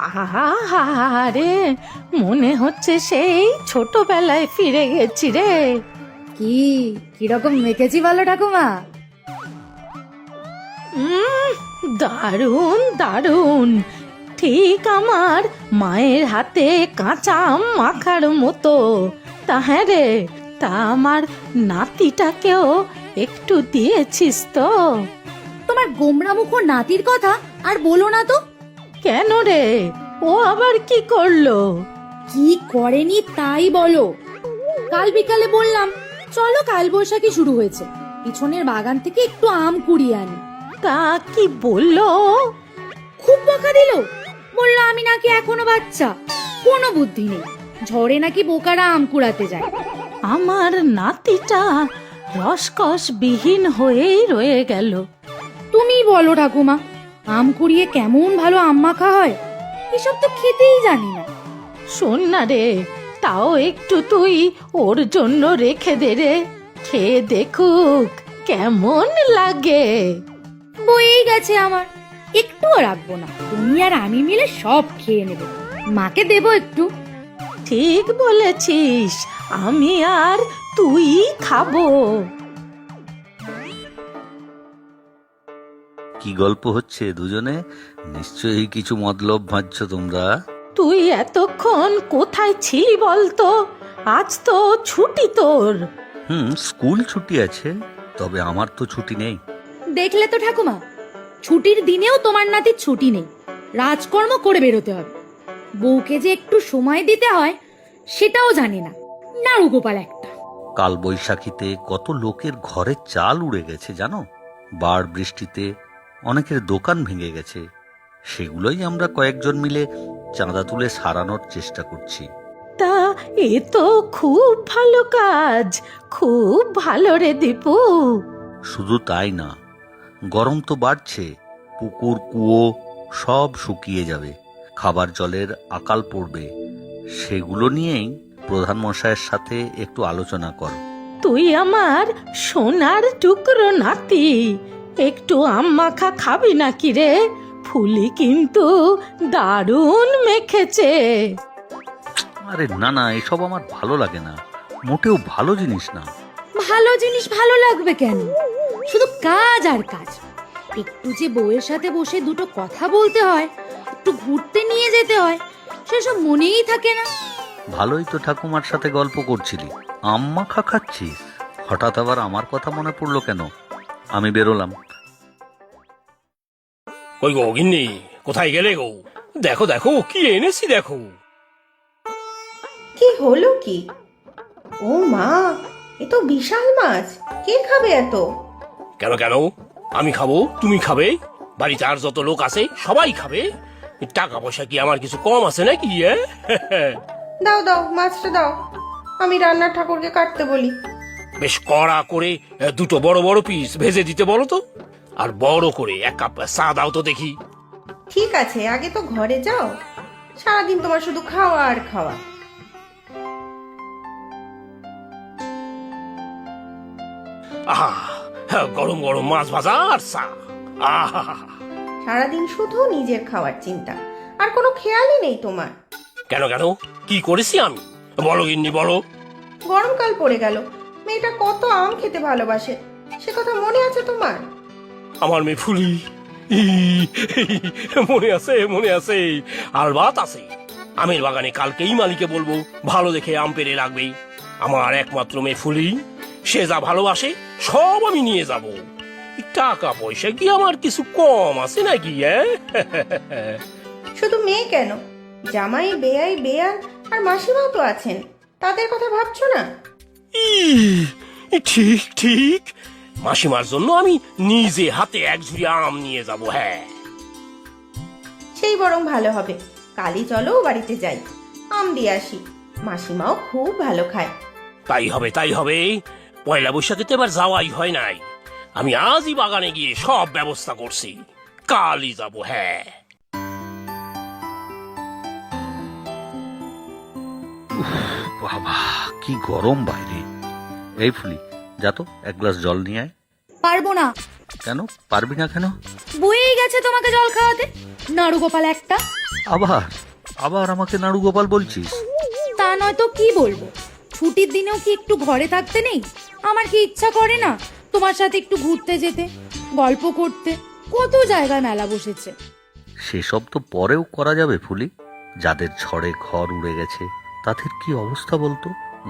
আহারে, মনে হচ্ছে সেই ছোটবেলায় ফিরে গেছি রে। কিরকম মেখেছি বলো ঠাকুমা? দারুণ দারুণ, ঠিক আমার মায়ের হাতে কাঁচা আম মাখার মতো। তা হ্যাঁ রে, তা আমার নাতিটাকেও একটু দিয়েছিস তো? তোমার গোমরা মুখো নাতির কথা আর বলো না তো। কেন রে, ও আবার কি করলো? কি করেনি তাই বলো। কাল বিকালে বললাম চলো কাল বৈশাখী শুরু হয়েছে, পিছনের বাগান থেকে একটু আম কুড়িয়ে আনি। তা কি বললো? খুব বকা দিল, বললো আমি নাকি এখনো বাচ্চা, কোনো বুদ্ধি নেই, ঝড়ে নাকি বোকারা আম কুড়াতে যায়। আমার নাতিটা রসকস বিহীন হয়েই রয়ে গেল। তুমি বলো ঠাকুমা, আম কুড়িয়ে কেমন ভালো আম মাখা হয়, এসব তো খেতেই জানি না। শোন না রে, তাও একটু তুই ওর জন্য রেখে দে রে, খেয়ে দেখুক কেমন লাগে। বয়েই গেছে আমার, একটুও রাখবো না, তুমি আর আমি মিলে সব খেয়ে নেব, মাকে দেবো একটু। ঠিক বলেছিস, আমি আর তুই খাবো। কি গল্প হচ্ছে দুজনে? নিশ্চয়ই কিছু মতলব ভাবছ তোমরা। তুই এতক্ষণ কোথায় ছিলি বলতো? আজ তো ছুটি তোর। স্কুল ছুটি আছে, তবে আমার তো ছুটি নেই। দেখলে তো ঠাকুমা, ছুটির দিনেও তোমার নাতির ছুটি নেই, রাজকর্ম করে বেরোতে হবে। বউকে যে একটু সময় দিতে হয় সেটাও জানি না, নাড়ু গোপাল একটা। কাল বৈশাখীতে কত লোকের ঘরের চাল উড়ে গেছে জানো? বাড় বৃষ্টিতে অনেকের দোকান ভেঙে গেছে, সেগুলোই আমরা কয়েকজন মিলে চাঁদা তুলে সারানোর চেষ্টা করছি। তা এ তো খুব ভালো কাজ, খুব ভালো রে দীপু। শুধু তাই না, গরম তো বাড়ছে, পুকুর কুয়ো সব শুকিয়ে যাবে, খাবার জলের আকাল পড়বে। সেগুলো নিয়েই প্রধান মশাইয়ের সাথে একটু আলোচনা কর। তুই আমার সোনার টুকরো নাতি, একটু আম মাখা খাবি নাকি রে? ফুলি কিন্তু দারুণ মেখেছে। আরে না না, এসব আমার ভালো লাগে না, মোটেও ভালো জিনিস না। ভালো জিনিস ভালো লাগবে কেন? শুধু কাজ আর কাজ। একটু যে বউয়ের সাথে বসে দুটো কথা বলতে হয়, একটু ঘুরতে নিয়ে যেতে হয়, সেসব মনেই থাকে না। ভালোই তো ঠাকুমার সাথে গল্প করছিলি, আম্মা খাচ্ছিস, হঠাৎ আবার আমার কথা মনে পড়লো কেন? আমি বেরোলাম। কই গো গিন্নি, কোথায় গেলে গো? দেখো দেখো কি এনেছি দেখো। কি হলো কি? ও মা, এ তো বিশাল মাছ, কে খাবে এত? কেন কেন, আমি খাবো, তুমি খাবে, বাড়িতে আর যত লোক আছে সবাই খাবে। টাকা পয়সা কি আমার কিছু কম আছে নাকি? দাও দাও, মাছটা দাও, আমি রান্নার ঠাকুরকে কাটতে বলি। বেশ কড়া করে দুটো বড় বড় পিস ভেজে দিতে বলো তো, আর বড় করে এক কাপ চা দাও তো দেখি। ঠিক আছে, আগে তো ঘরে যাও, সারাদিন তোমার শুধু খাওয়া আর খাওয়া। আহা, গরম গরম মাছ ভাজা আর চা। আহা, সারাদিন শুধু নিজের খাওয়ার চিন্তা, আর কোনো খেয়ালই নেই তোমার। কেন কেন, কি করেছি আমি? বলো গিন্নি বলো। গরমকাল পড়ে গেল, মেয়েটা কত আম খেতে ভালোবাসে, সে কথা মনে আছে তোমার? আমার মেয়ে ফুলি, মনে আছে মনে আছে, আলবাত আছে। আমের বাগানে কালকেই মালিকে বলবো ভালো দেখে আম পেড়ে রাখবে। আমার একমাত্র মেয়ে ফুলি, সে যা ভালোবাসে সব আমি নিয়ে যাব। টাকা পয়সা কি আমার কিছু কম আছে নাকি? শুধু মেয়ে কেন, জামাই, বেয়াই, বেয়ান আর মাসিমাও তো আছেন, তাদের কথা ভাবছো না? ঠিক ঠিক, মাসিমার জন্য আমি নিজে হাতে এক ঝুড়ি আম নিয়ে যাব। হ্যাঁ, সেই বরং ভালো হবে, কালই চলো বাড়িতে যাই, আম দিয়ে আসি, মাসিমাও খুব ভালো খায়। তাই হবে তাই হবে। পয়লা বৈশাখে তো এবার যাওয়াই হয় নাই, আমি আজই বাগানে গিয়ে সব ব্যবস্থা করছি, কালই যাব। হ্যাঁ, বাবা কি গরম বাইরে। এই ফুলি, যা তো এক গ্লাস জল নিয়ে আয়। পারবো না। কেন পারবি না কেন? বয়েই গেছে তোমাকে জল খাওয়াতে, নাড়ু গোপাল একটা। আবার আবার আমাকে নাড়ু গোপাল বলছিস? তা নয় তো কি বলবো, ছুটির দিনেও কি একটু ঘরে থাকতে নেই? আমার কি ইচ্ছা করে না তোমার সাথে একটু ঘুরতে যেতে, গল্প করতে? কত জায়গায় মেলা বসেছে। সেসব তো পরেও করা যাবে ফুলি। যাদের ঝড়ে ঘর উড়ে গেছে তাদের কি অবস্থা বলতো?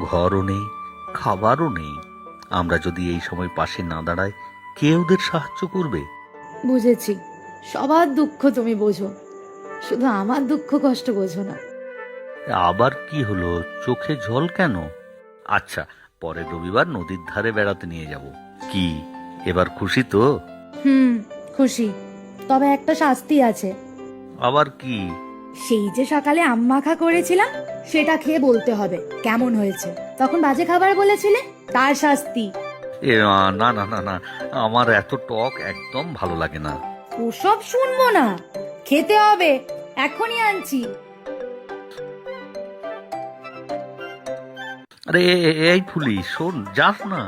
ঘরও নেই, খাবারও নেই। আমরা যদি এই সময় পাশে না দাঁড়াই, কে ওদের সাহায্য করবে? বুঝেছি, সবার দুঃখ তুমি বোঝো, শুধু আমার দুঃখ কষ্ট বোঝো না। আবার কি হলো? চোখে জল কেন? আচ্ছা, পরের রবিবার নদীর ধারে বেড়াতে নিয়ে যাব। কি এবার খুশি তো? খুশি, তবে একটা শাস্তি আছে। আবার কি? সেই যে সকালে আম মাখা করেছিলাম, সেটা খেয়ে বলতে হবে কেমন হয়েছে। তখন বাজে খাবার বলেছিলে, তার শাস্তি। না না না না, আমার এত টক একদম ভালো লাগে না। ওসব শুনবো না, খেতে হবে, এখনই আনছি। আরে এই ফুলি, শোন, যাস না।